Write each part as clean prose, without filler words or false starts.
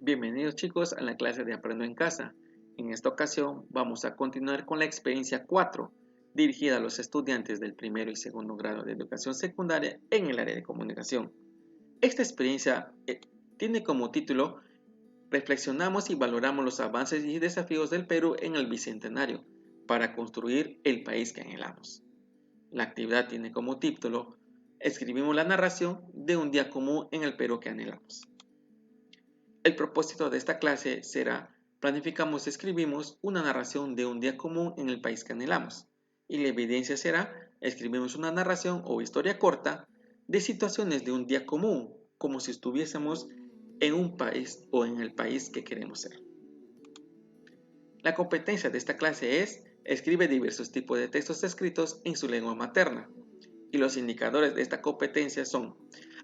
Bienvenidos chicos a la clase de Aprendo en Casa. En esta ocasión vamos a continuar con la experiencia 4, dirigida a los estudiantes del primero y segundo grado de educación secundaria en el área de comunicación. Esta experiencia tiene como título Reflexionamos y valoramos los avances y desafíos del Perú en el Bicentenario para construir el país que anhelamos. La actividad tiene como título Escribimos la narración de un día común en el Perú que anhelamos. El propósito de esta clase será planificamos y escribimos una narración de un día común en el país que anhelamos. Y la evidencia será escribimos una narración o historia corta de situaciones de un día común, como si estuviésemos en un país o en el país que queremos ser. La competencia de esta clase es escribe diversos tipos de textos escritos en su lengua materna. Y los indicadores de esta competencia son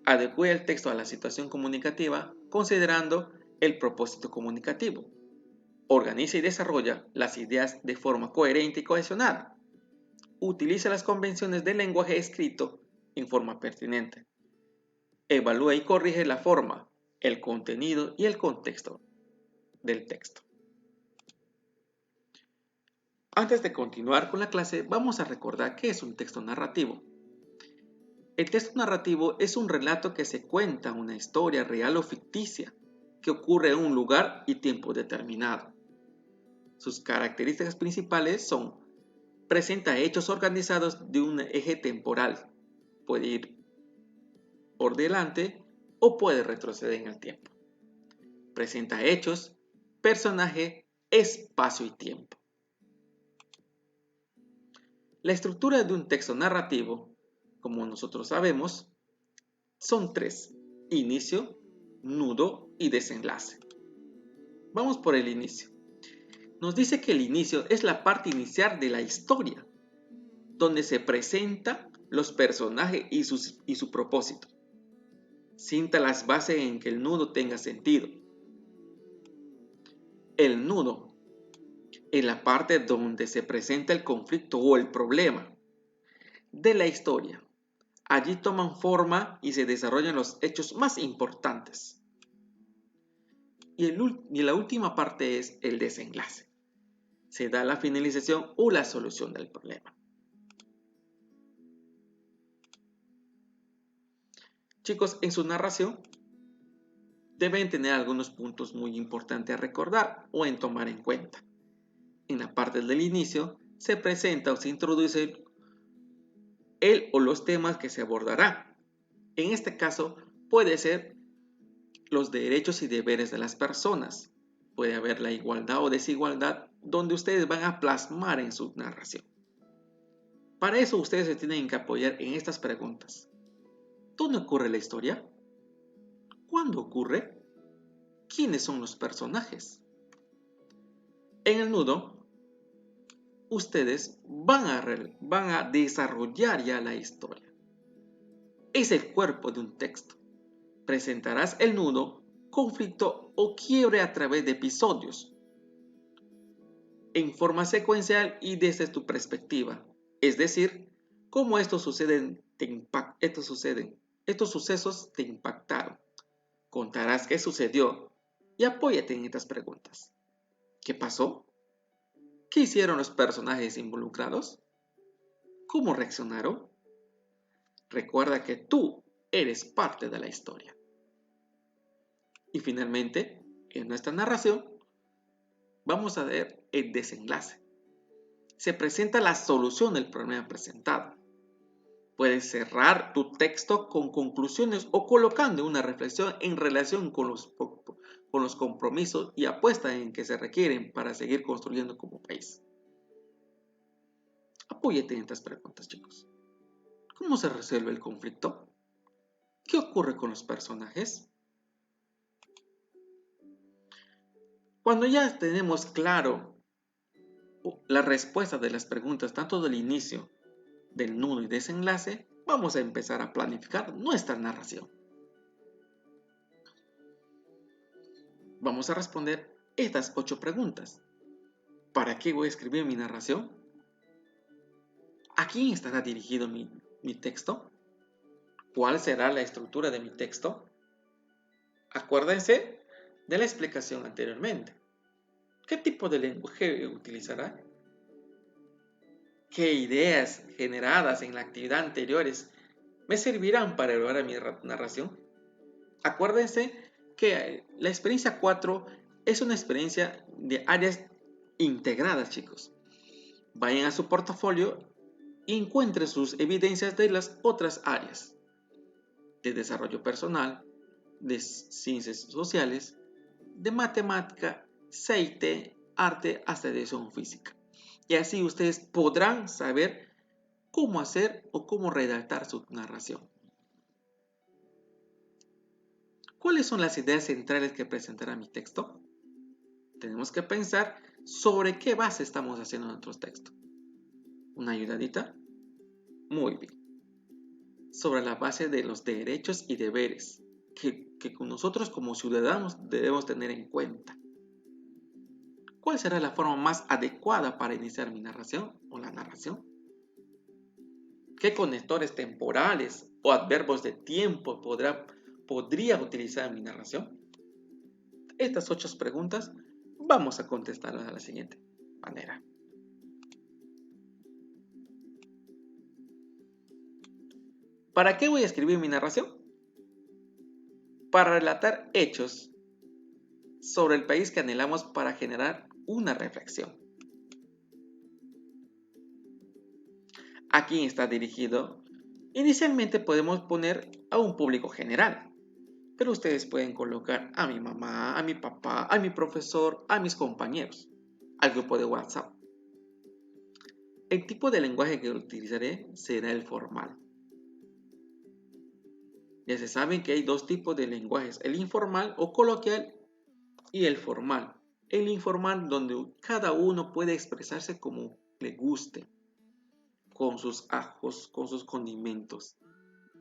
adecue el texto a la situación comunicativa considerando el propósito comunicativo. Organiza y desarrolla las ideas de forma coherente y cohesionada. Utiliza las convenciones del lenguaje escrito en forma pertinente. Evalúa y corrige la forma, el contenido y el contexto del texto. Antes de continuar con la clase, vamos a recordar qué es un texto narrativo. El texto narrativo es un relato que se cuenta una historia real o ficticia que ocurre en un lugar y tiempo determinado. Sus características principales son: presenta hechos organizados de un eje temporal, puede ir por delante o puede retroceder en el tiempo. Presenta hechos, personaje, espacio y tiempo. La estructura de un texto narrativo, como nosotros sabemos, son tres: inicio, nudo y desenlace. Vamos por el inicio. Nos dice que el inicio es la parte inicial de la historia, donde se presentan los personajes y su propósito. Sienta las bases en que el nudo tenga sentido. El nudo es la parte donde se presenta el conflicto o el problema de la historia. Allí toman forma y se desarrollan los hechos más importantes. Y la última parte es el desenlace. Se da la finalización o la solución del problema. Chicos, en su narración deben tener algunos puntos muy importantes a recordar o en tomar en cuenta. En la parte del inicio se presenta o se introduce el o los temas que se abordarán. En este caso puede ser los derechos y deberes de las personas. Puede haber la igualdad o desigualdad donde ustedes van a plasmar en su narración. Para eso ustedes se tienen que apoyar en estas preguntas. ¿Dónde ocurre la historia? ¿Cuándo ocurre? ¿Quiénes son los personajes? En el nudo, ustedes van a desarrollar ya la historia. Es el cuerpo de un texto. Presentarás el nudo, conflicto o quiebre a través de episodios, en forma secuencial y desde tu perspectiva. Es decir, cómo estos sucesos te impactaron. Contarás qué sucedió y apóyate en estas preguntas. ¿Qué pasó? ¿Qué hicieron los personajes involucrados? ¿Cómo reaccionaron? Recuerda que tú eres parte de la historia. Y finalmente, en nuestra narración, vamos a ver el desenlace. Se presenta la solución del problema presentado. Puedes cerrar tu texto con conclusiones o colocando una reflexión en relación con los compromisos y apuestas en que se requieren para seguir construyendo como país. Apóyate en estas preguntas, chicos. ¿Cómo se resuelve el conflicto? ¿Qué ocurre con los personajes? Cuando ya tenemos claro la respuesta de las preguntas, tanto del inicio, del nudo y desenlace, vamos a empezar a planificar nuestra narración. Vamos a responder estas 8 preguntas. ¿Para qué voy a escribir mi narración? ¿A quién estará dirigido mi texto? ¿Cuál será la estructura de mi texto? Acuérdense de la explicación anteriormente. ¿Qué tipo de lenguaje utilizará? ¿Qué ideas generadas en la actividad anteriores me servirán para evaluar mi narración? Acuérdense que la experiencia 4 es una experiencia de áreas integradas, chicos. Vayan a su portafolio y encuentren sus evidencias de las otras áreas de desarrollo personal, de ciencias sociales, de matemática, CIT, arte, hasta de educación física. Y así ustedes podrán saber cómo hacer o cómo redactar su narración. ¿Cuáles son las ideas centrales que presentará mi texto? Tenemos que pensar sobre qué base estamos haciendo nuestros textos. ¿Una ayudadita? Muy bien. Sobre la base de los derechos y deberes que nosotros como ciudadanos debemos tener en cuenta. ¿Cuál será la forma más adecuada para iniciar mi narración o la narración? ¿Qué conectores temporales o adverbios de tiempo podría utilizar en mi narración? Estas 8 preguntas vamos a contestarlas de la siguiente manera. ¿Para qué voy a escribir mi narración? Para relatar hechos sobre el país que anhelamos para generar una reflexión. ¿A quién está dirigido? Inicialmente podemos poner a un público general, pero ustedes pueden colocar a mi mamá, a mi papá, a mi profesor, a mis compañeros, al grupo de WhatsApp. El tipo de lenguaje que utilizaré será el formal. Ya se saben que hay 2 tipos de lenguajes, el informal o coloquial y el formal. El informal donde cada uno puede expresarse como le guste, con sus ajos, con sus condimentos,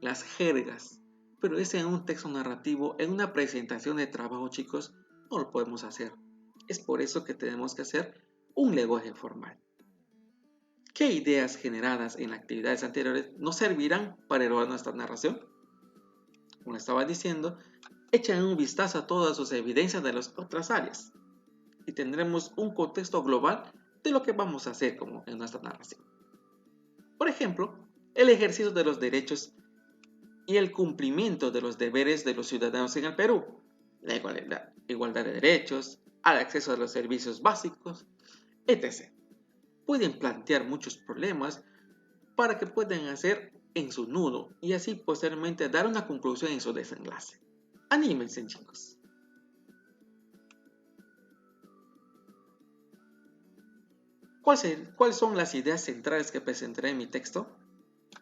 las jergas. Pero ese en un texto narrativo, en una presentación de trabajo, chicos, no lo podemos hacer. Es por eso que tenemos que hacer un lenguaje formal. ¿Qué ideas generadas en actividades anteriores nos servirán para evaluar nuestra narración? Como estaba diciendo, echen un vistazo a todas sus evidencias de las otras áreas y tendremos un contexto global de lo que vamos a hacer como en nuestra narración. Por ejemplo, el ejercicio de los derechos y el cumplimiento de los deberes de los ciudadanos en el Perú, la igualdad de derechos, al acceso a los servicios básicos, etc. Pueden plantear muchos problemas para que puedan hacer en su nudo y así posteriormente dar una conclusión en su desenlace. Anímense, chicos. ¿Cuáles son las ideas centrales que presentaré en mi texto?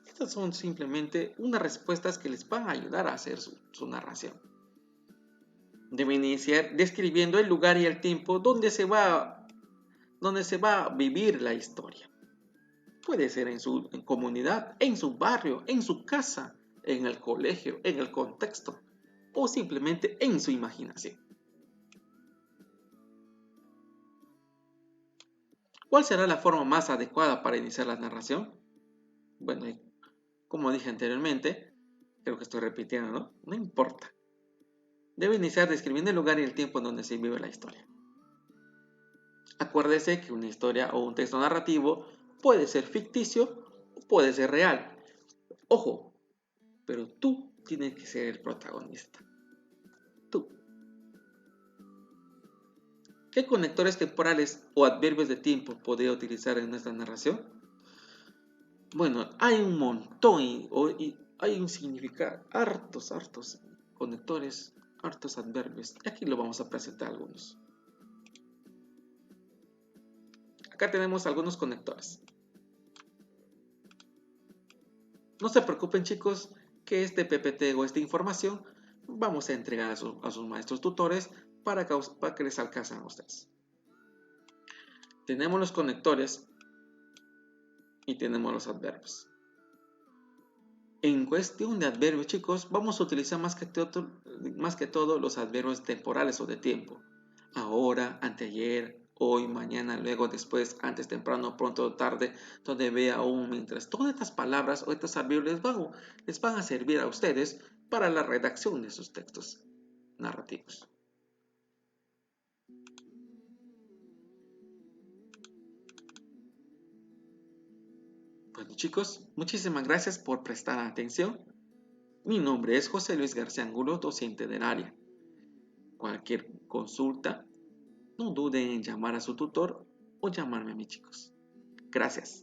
Estas son simplemente unas respuestas que les van a ayudar a hacer su narración. Deben iniciar describiendo el lugar y el tiempo donde se va a vivir la historia. Puede ser en su comunidad, en su barrio, en su casa, en el colegio, en el contexto o simplemente en su imaginación. ¿Cuál será la forma más adecuada para iniciar la narración? Bueno, como dije anteriormente, creo que estoy repitiendo, ¿no? No importa. Debe iniciar describiendo el lugar y el tiempo en donde se vive la historia. Acuérdese que una historia o un texto narrativo puede ser ficticio o puede ser real. Ojo, pero tú tienes que ser el protagonista. Tú. ¿Qué conectores temporales o adverbios de tiempo podría utilizar en nuestra narración? Bueno, hay un montón y hay un significado, hartos conectores, hartos adverbios. Aquí lo vamos a presentar algunos. Acá tenemos algunos conectores. No se preocupen, chicos, que este PPT o esta información vamos a entregar a sus maestros tutores para que les alcancen a ustedes. Tenemos los conectores y tenemos los adverbios. En cuestión de adverbios, chicos, vamos a utilizar más que todo los adverbios temporales o de tiempo. Ahora, anteayer, hoy, mañana, luego, después, antes, temprano, pronto, tarde, donde vea, aún, mientras. Todas estas palabras o estos adverbios les van a servir a ustedes para la redacción de sus textos narrativos. Bueno chicos, muchísimas gracias por prestar atención. Mi nombre es José Luis García Angulo, docente del área. Cualquier consulta, no duden en llamar a su tutor o llamarme a mí chicos. Gracias.